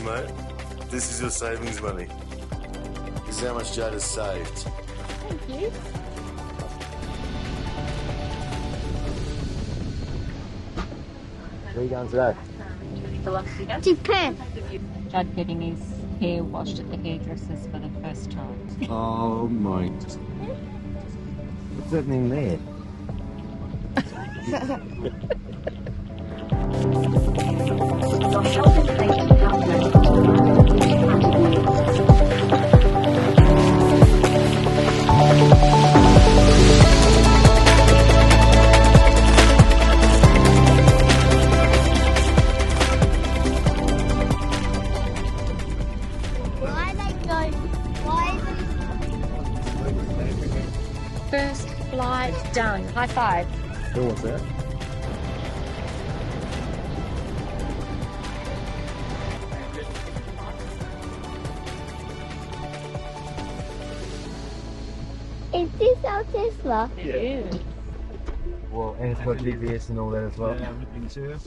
mate. This is your savings money. This is how much Jade has saved. Thank you. Where are you going today? Japan. Judd getting his hair washed at the hairdressers for the first time. Oh my. What's happening there? Your health and safety calculated to the moment in front of you. First flight done. High five. Oh, what's that? Is this our Tesla? It is. Well, and it's got GPS and all that as well. Yeah, everything too.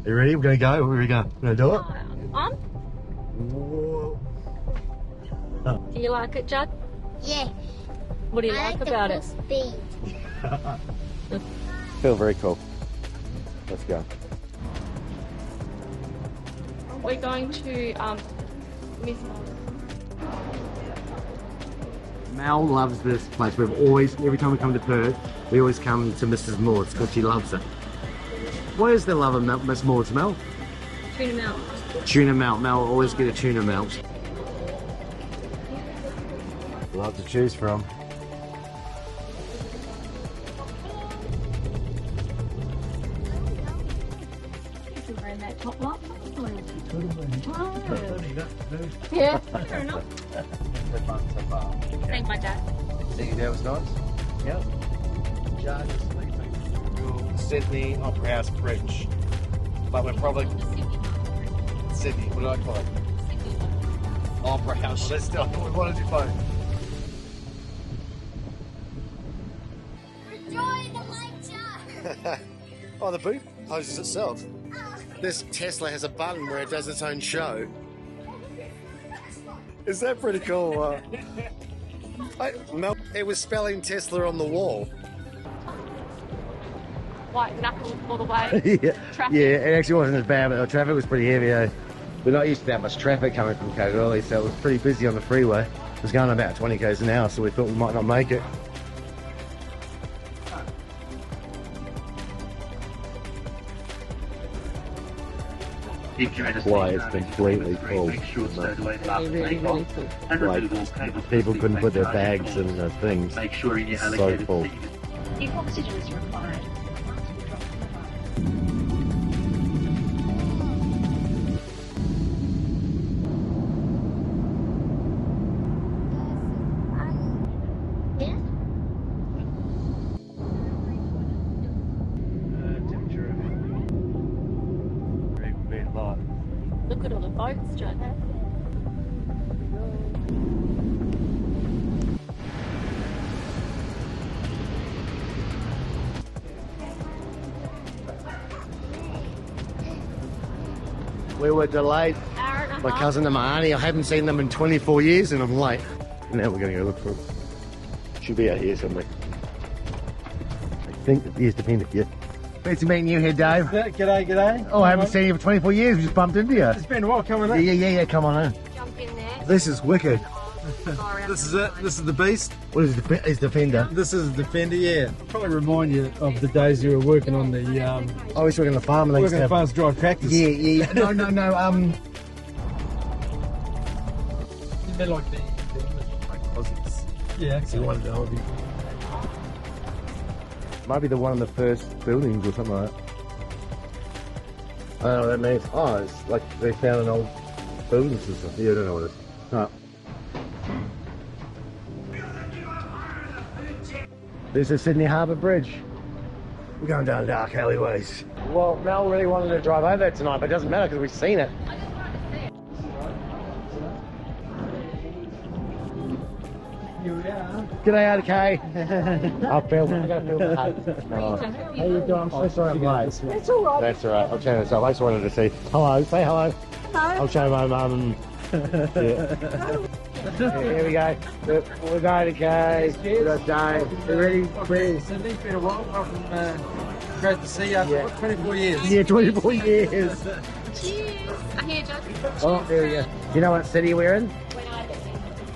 Are you ready? We're gonna go. Where are we going? We're gonna do it? On? Whoa. Do you like it, Judd? Yeah. What do you I like the about it? full speed. Feel very cool. Let's go. We're going to Miss. Mel loves this place. We've always, every time we come to Perth, we always come to Mrs. Maud's because she loves it. What is the love of Miss Maud's, Mel? Tuna melt. Tuna melt. Mel will always get a tuna melt. Lot to choose from. Wearing that top lot. Yeah, fair enough. Thank my dad. See, that was nice. Yep. Judge is sleeping. Sydney Opera House Bridge. But we're probably Sydney. What do I call it? Opera House. Let's do it. We want to do both. Enjoy the lecture. Oh, the booth hoses itself. This Tesla has a button where it does its own show. Is that pretty cool? It was spelling Tesla on the wall. White knuckles all the way. Yeah, Traffic. yeah, it actually wasn't as bad, but the traffic was pretty heavy. We're not used to that much traffic coming from Kalgoorlie, so it was pretty busy on the freeway. It was going about 20 k's an hour, so we thought we might not make it. Why it's completely full. Really, really cool. Like, people couldn't put their bags in the things. Make sure in your So allocated full. seat. If oxygen is required. Look at all the boats, Judd. We were delayed. Hour and a My half. cousin and my auntie, I haven't seen them in 24 years and I'm late. Now we're going to go look for them. Should be out here somewhere. I think that here's the pin. Yeah. Fancy meeting you here, Dave. G'day, g'day. Oh, I haven't seen you for 24 years. We just bumped into you. It's been a while coming in. Yeah. Come on in. Jump in there. This is wicked. This is it. This is the beast. What is is Defender? This is the Defender, yeah. Probably remind you of the days you were working on the I was working on the farm and they used working to on have... fast drive tractors. Yeah. No. You'd be like the Aussies. yeah. So one of the Aussies. Might be the one of the first buildings or something like that. I don't know what that means. Oh, it's like they found an old building system. Yeah, I don't know what it is. No. This is Sydney Harbour Bridge. We're going down dark alleyways. Well, Mel really wanted to drive over there tonight, but it doesn't matter because we've seen it. Here we are. G'day, RDK. I'll film. I gotta film the hut. Oh. How you doing? I'm so sorry I'm late. It's all right. That's all right. I'll turn this off. I just wanted to say hello. Say hello. I'll show my mum. Yeah. Here we go. We're going to go. Good day. You ready? Sydney, been a while. Great to see you after 24 years. Yeah, 24 years. Cheers. Here, Josh. Oh, there we go. You know what city we're in?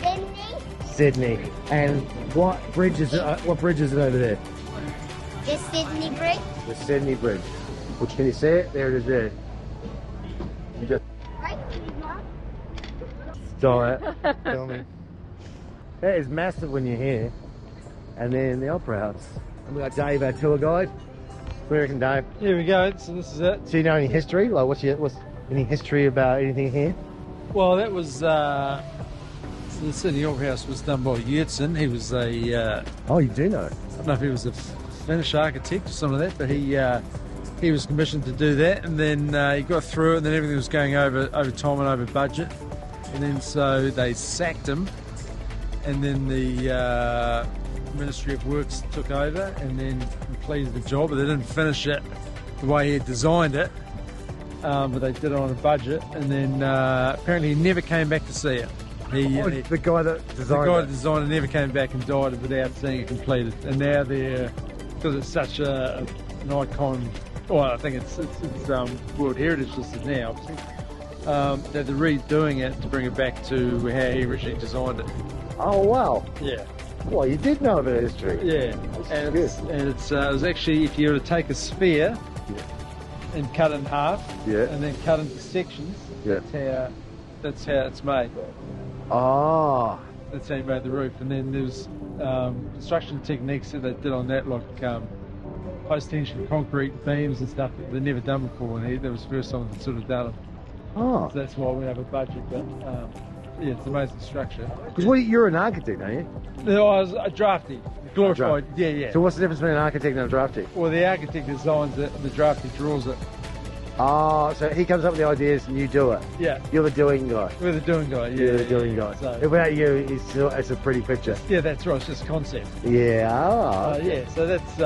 Sydney. Sydney. And what bridge is it over there? The Sydney Bridge. The Sydney Bridge. Which, can you see it? There it is there. You just Right? saw it. Tell me. That is massive when you're here. And then the Opera House. And we got Dave, our tour guide. What do you reckon, Dave? Here we go. So this is it. Do you know any history? Like, what's any history about anything here? Well, that was the Sydney Opera House was done by Yertsin. He was a Oh, you do know. I don't know if he was a Finnish architect or something like that, but he was commissioned to do that, and then he got through it, and then everything was going over time and over budget, and then so they sacked him, and then the Ministry of Works took over and then completed the job, but they didn't finish it the way he had designed it, but they did it on a budget, and then apparently he never came back to see it. The guy that designed it never came back and died without seeing it completed. And now they're, because it's such an icon, well, I think it's World Heritage listed now, that they're redoing it to bring it back to how he originally designed it. Oh, wow. Yeah. Well, you did know about history. Yeah. And it was actually, if you were to take a sphere and cut it in half, and then cut into sections, that's how it's made. Oh. That's how you made the roof. And then there's construction techniques that they did on that, like post-tension concrete beams and stuff that they've never done before. And that was the first time they'd sort of done it. Oh. So that's why we have a budget. But yeah, it's an amazing structure. Because you're an architect, aren't you? No, I was a drafty. Glorified. Yeah. So what's the difference between an archicect and a drafty? Well, the architect designs it, the drafty draws it. Oh, so he comes up with the ideas and you do it. Yeah. You're the doing guy. We're the doing guy. Yeah. You're the doing guy. So, without you, it's a pretty picture. Yeah, that's right. It's just concept. Yeah. Oh. Yeah. So that's.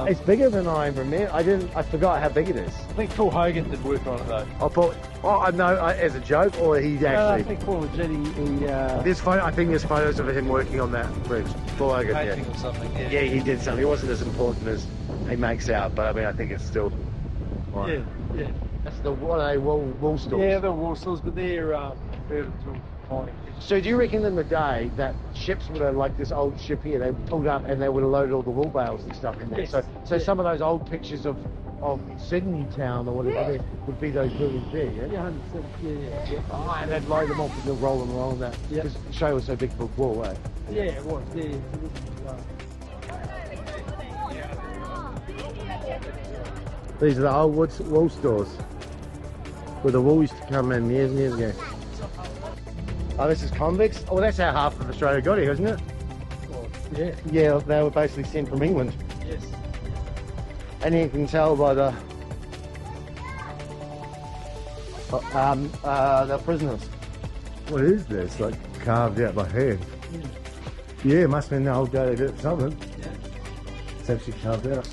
It's bigger than I remember. I forgot how big it is. I think Paul Hogan did work on it though. I thought. Oh, I know. As a joke, or he actually. I think Paul legit. I think there's photos of him working on that bridge. Paul Hogan. Painting or something. Yeah. Yeah, he did something. It wasn't as important as he makes out, but I mean, I think it's still. Right. Yeah. That's the wall stalls. Yeah, the wall stalls, but they're tiny. So do you reckon in the day that ships would have, like this old ship here, they pulled up and they would have loaded all the wool bales and stuff in there? Yes. So some of those old pictures of Sydney town or whatever would be those buildings there, yeah? Yeah, 100%. Yeah. Oh, and they'd load them off and they'll roll them along that. Yeah. Because the show was so big for wool, eh? Yeah, it was. Yeah. These are the old wool stores where the wool used to come in years and years ago. Oh, this is convicts? Oh, that's how half of Australia got here, isn't it? Well, yeah. Yeah, they were basically sent from England. Yes. And you can tell by the prisoners. What is this? Like carved out by hand? Yeah, it must have been the old day they did it for something. Yeah. It's actually carved out.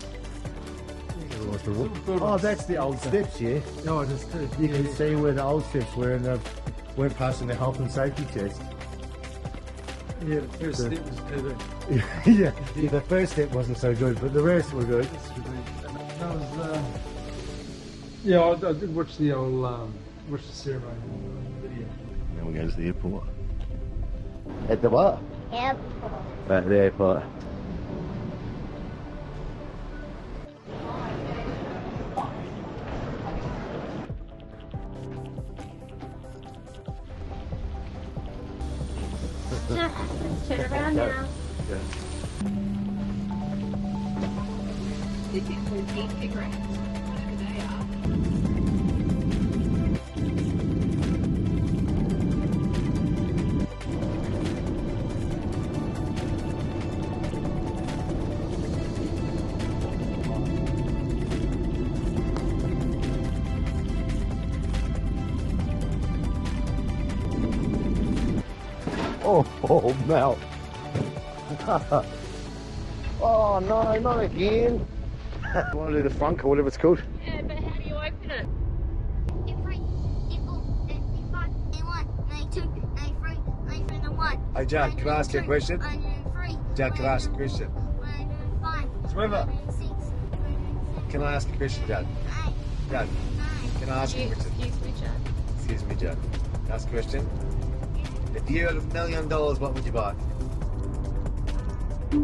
Oh, that's the old steps, yeah? No, it is too. You can see where the old steps were and they went passing the health and safety test. Yeah, the first step was too Yeah, the first step wasn't so good, but the rest were good. That was, yeah, I did watch the old, watch the ceremony video. Then we go to the airport. At the what? Airport. At the airport. Turn around now. This includes e-cigarettes, whatever they are. Oh, Mel. Oh no, not again. You want to do the front or whatever it's called? Yeah, but how do you open it? Hey Jack, can I ask you a question? Jack, can I ask you a question? Swimmer. Can I ask a question, Jack? Jack, can I ask you a question? Excuse me, Jack. Excuse me, Jack. Ask a question. If you had $1 million, what would you buy? If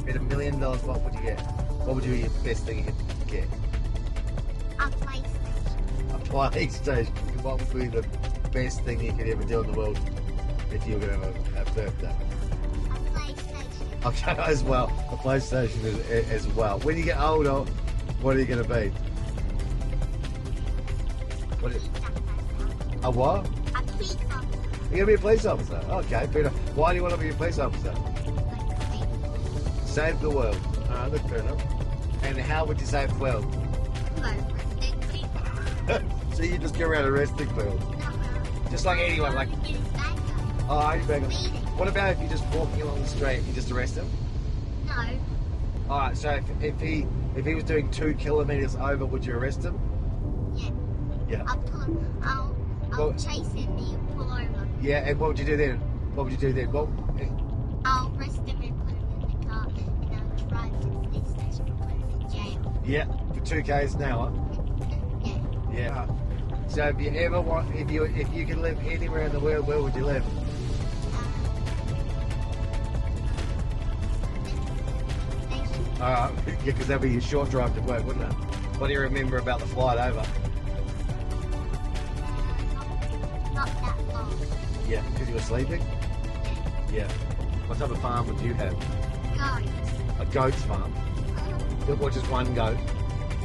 you had $1 million, what would you get? What would be the best thing you could get? A PlayStation. A PlayStation. What would be the best thing you could ever do in the world if you were going to have a birthday? A PlayStation. Okay, as well. A PlayStation as well. When you get older, what are you going to be? What is a what? A police officer. You're going to be a police officer. Okay, fair enough. Why do you want to be a police officer? Save the world. Look, fair enough. And how would you save the world? So you just go around arresting people. Just like anyone, like, oh, I beg him. What about if you're just walking along the street, you just arrest him? No. Alright, so if he was doing 2 kilometres over, would you arrest him? Yeah. Yeah. I'll Well- chase him and pull over. Yeah, and what would you do then? What would you do then? Well, I'll arrest him and put him in the car and I'll drive to the police station and put him in jail. yeah, for 2 k's an hour. Yeah. Yeah. So if you ever want, if you could live anywhere in the world, where would you live? Yeah, because that'd be a short drive to work, wouldn't it? What do you remember about the flight over? Not that long. Yeah, because you were sleeping? Yeah. What type of farm would you have? Goats. A goat's farm? Or just one goat?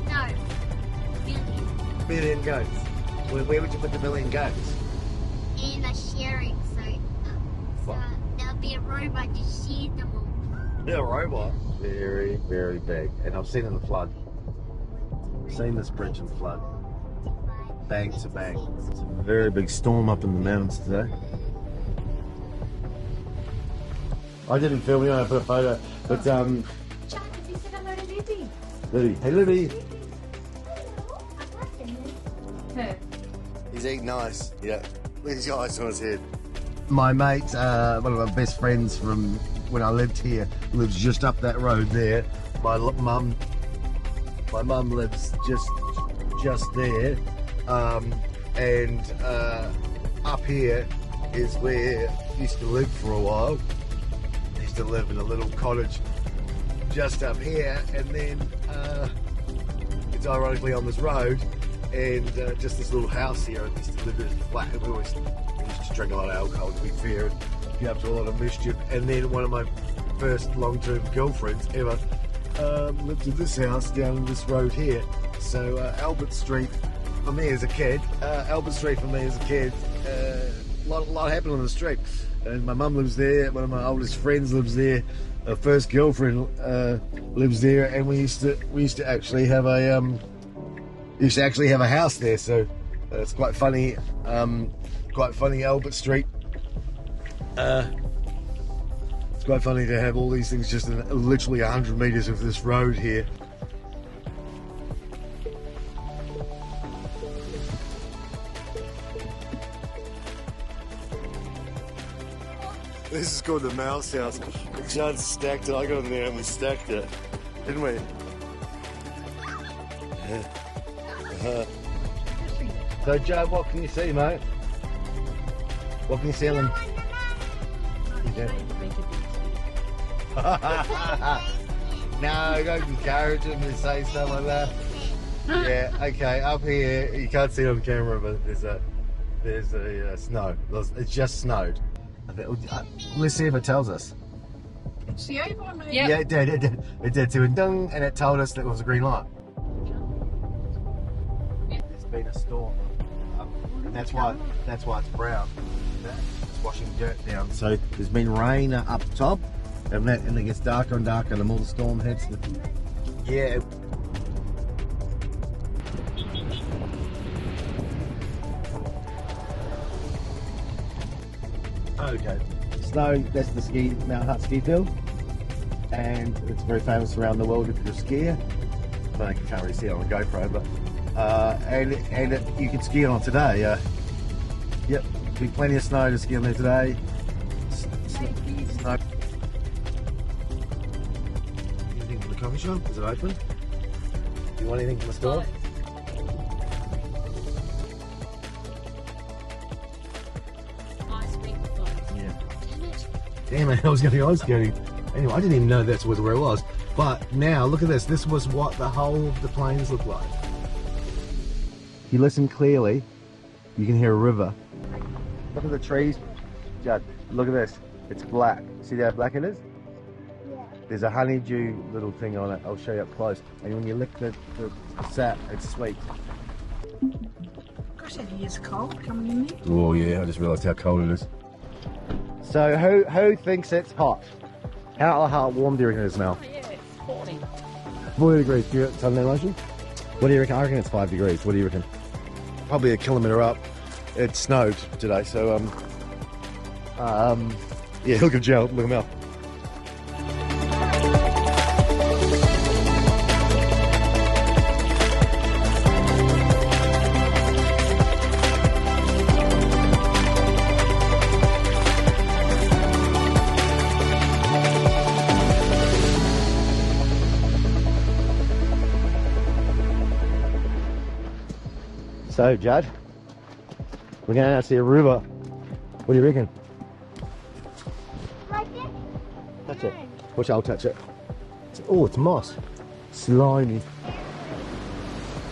No. Million. Million goats. Where would you put the million goats? In a sharing, so What? there'll be a robot to shear them all. Yeah, a robot. Very, very big. And I've seen it in the flood. Seen this bridge in flood. Bank to bank. It's a very big storm up in the mountains today. I didn't film it, I put a photo. But, Jack, did you say hello to Lizzie? Libby. Hey, Libby. Her. He's eating ice. Yeah. He's got ice on his head. My mate, one of my best friends from when I lived here, lives just up that road there. My mum lives just there, and up here is where I used to live for a while. I used to live in a little cottage just up here, and then it's ironically on this road, and just this little house here. I used to live in a flat. We used to drink a lot of alcohol, to be fair, and get up to a lot of mischief. And then one of my first long-term girlfriends ever lived in this house down this road here. So Albert Street for me as a kid, a lot happened on the street. And my mum lives there. One of my oldest friends lives there. Her first girlfriend lives there, and we used to actually have a house there. So it's quite funny. Albert Street. It's quite funny to have all these things just in literally 100 metres of this road here. This is called the mouse house. John stacked it. I got in there and we stacked it. Didn't we? Yeah. So Joe, what can you see, mate? What can you see on them? No, don't encourage him to say stuff like that. Yeah, okay, up here, you can't see it on camera, but there's a snow. It's just snowed. Let's see if it tells us. She over on me. Yeah, it did. It did. So it ding, and it told us that it was a green light. There's been a storm, and that's why it's brown. It's washing dirt down. So there's been rain up top, and it gets darker and darker the more the storm hits. Yeah. Okay. Snow, that's the Mount Hutt ski field, and it's very famous around the world if you're a skier. I don't think you can't really see it on a GoPro, but you can ski on today. Yep, there'll be plenty of snow to ski on there today. Snow. Anything from the coffee shop? Is it open? Do you want anything from the store? Ice cream clothes. Yeah. Damn it. Damn it, I was getting ice skating. Anyway, I didn't even know that was where it was. But now, look at this. This was what the whole of the plains looked like. If you listen clearly, you can hear a river. Look at the trees, Judd. Look at this. It's black. See how black it is? Yeah. There's a honeydew little thing on it. I'll show you up close. And when you lick the sap, it's sweet. Gosh, it is cold coming in there. Oh yeah, I just realised how cold it is. So who thinks it's hot? How warm do you reckon it is now? Oh, yeah, it's 40. 40 degrees. Do you Sunday motion? What do you reckon? I reckon it's 5 degrees. What do you reckon? Probably a kilometre up. It snowed today, so yeah, look at Joe, look at him out. So, Judd, we're going out to see a river. What do you reckon? Right there? Touch it. Watch, I'll touch it. Oh, it's moss. Slimy.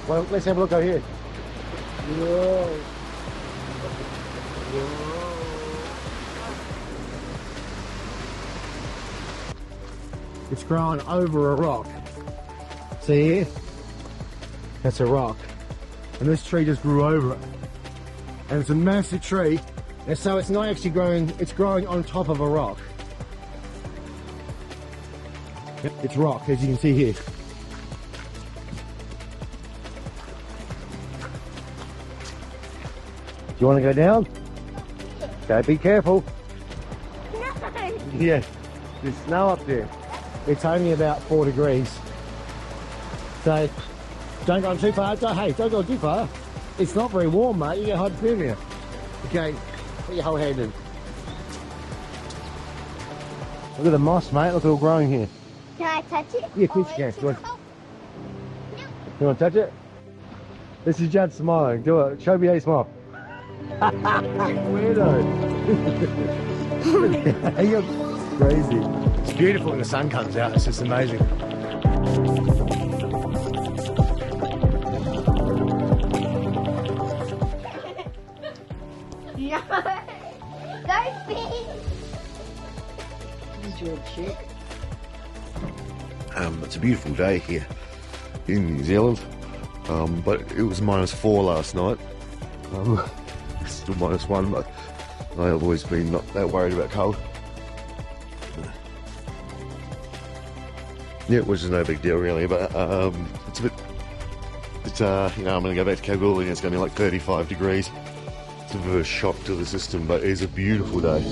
Well, let's have a look over here. Whoa. Whoa. It's growing over a rock. See here? That's a rock. And this tree just grew over it. And it's a massive tree, and so it's not actually growing, it's growing on top of a rock. It's rock, as you can see here. Do you want to go down? Okay, be careful. No. Yeah, there's snow up there. It's only about 4 degrees. So, don't go too far. Don't go too far. It's not very warm, mate. You get hypothermia. Okay, put your whole hand in. Look at the moss, mate. Look at it all growing here. Can I touch it? Yeah, please you can. Oh, You want, no. you want to touch it? This is Judd smiling. Do it. Show me how you smile. Weirdo. You're crazy. It's beautiful when the sun comes out. It's just amazing. No. Don't be. It's a beautiful day here in New Zealand, but it was -4 last night. Still -1, but I've always been not that worried about cold. Yeah, which is no big deal really, but it's a bit. You know, I'm going to go back to Kalgoorlie and it's going to be like 35 degrees. It's a bit of a shock to the system, but it is a beautiful day.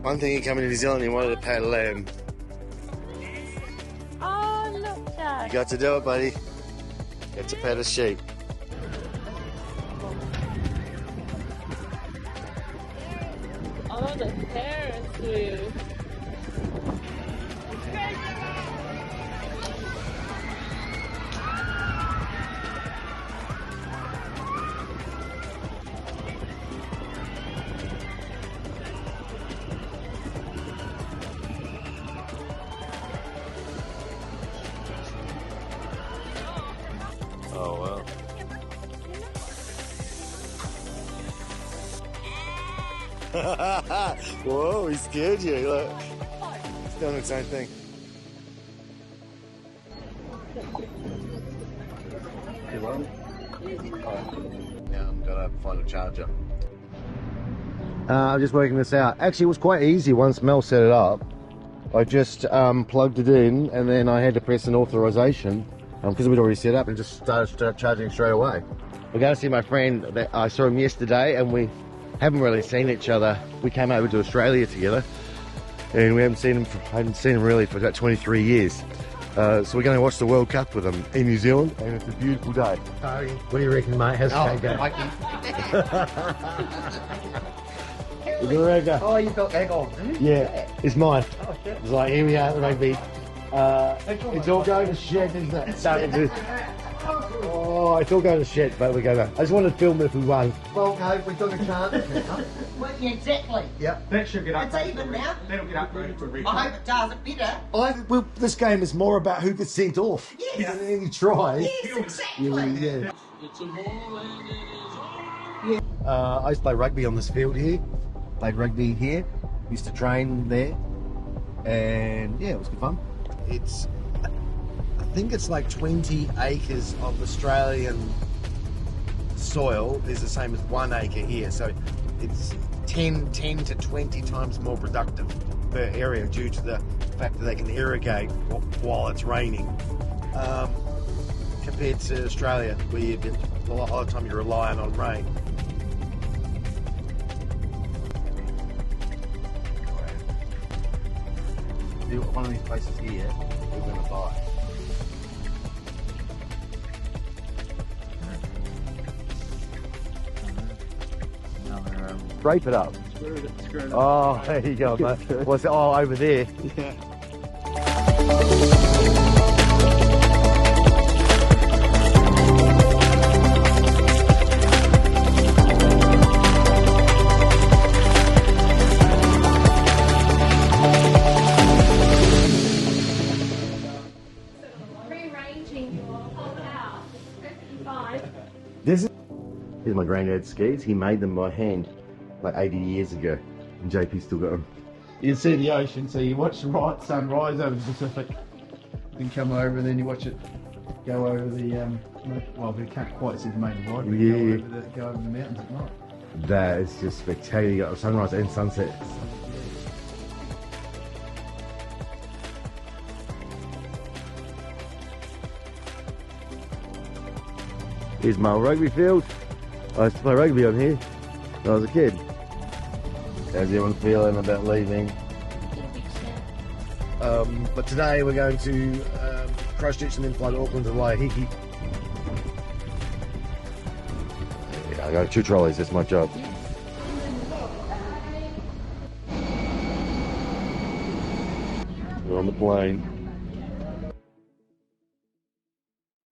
One thing you coming to New Zealand, you wanted to pat a lamb. Oh, look, Dad. You got to do it, buddy. Get to pet a sheep. Oh, the parents will. Oh, wow. Whoa, he scared you. Look. It's doing its own thing. You want? Now I'm gonna find a charger. I'm just working this out. Actually, it was quite easy once Mel set it up. I just plugged it in, and then I had to press an authorization because we'd already set up, and just started charging straight away. We're going to see my friend. That I saw him yesterday, and we haven't really seen each other. We came over to Australia together, and we haven't seen him. I hadn't seen him really for about 23 years. So we're going to watch the World Cup with him in New Zealand, and it's a beautiful day. What do you reckon, mate? How's the game going? Oh, you got egg on, didn't you? Yeah, it's mine. Oh, shit. It's like, here we are at the rugby. It's all going to shit, isn't it? Oh, it's all going to shit, but we're going to. I just wanted to film it if we won. Well, no, we took a chance. Well, yeah, exactly. Yep. That should get It's even now. That'll get upgraded to a red. I hope it does it better. Well, this game is more about who gets sent off Yes. than any try. Yes, exactly. Yeah. I used to play rugby on this field here. Played rugby here. Used to train there, and yeah, it was good fun. It's, I think it's like 20 acres of Australian soil is the same as 1 acre here, so it's 10 to 20 times more productive per area due to the fact that they can irrigate while it's raining, compared to Australia, where a lot of the time you're relying on rain. One of these places here, we're going to buy. Drape it up. Screw it up. Oh, there you go, mate. What's it? Oh, over there. Yeah. Rearranging your whole house. Perfectly fine. Here's my granddad's skis. He made them by hand like 80 years ago. And JP still got them. You can see the ocean, so you watch the sun rise over the Pacific, then come over, and then you watch it go over the, well, we can't quite see the main divide, but Yeah. go over the mountains at night. That is just spectacular. You got sunrise and sunset. Here's my rugby field. I used to play rugby on here when I was a kid. How's everyone feeling about leaving? But today we're going to Christchurch and then fly to Auckland to Waiheke. Yeah, I got 2 trolleys, that's my job. We're on the plane.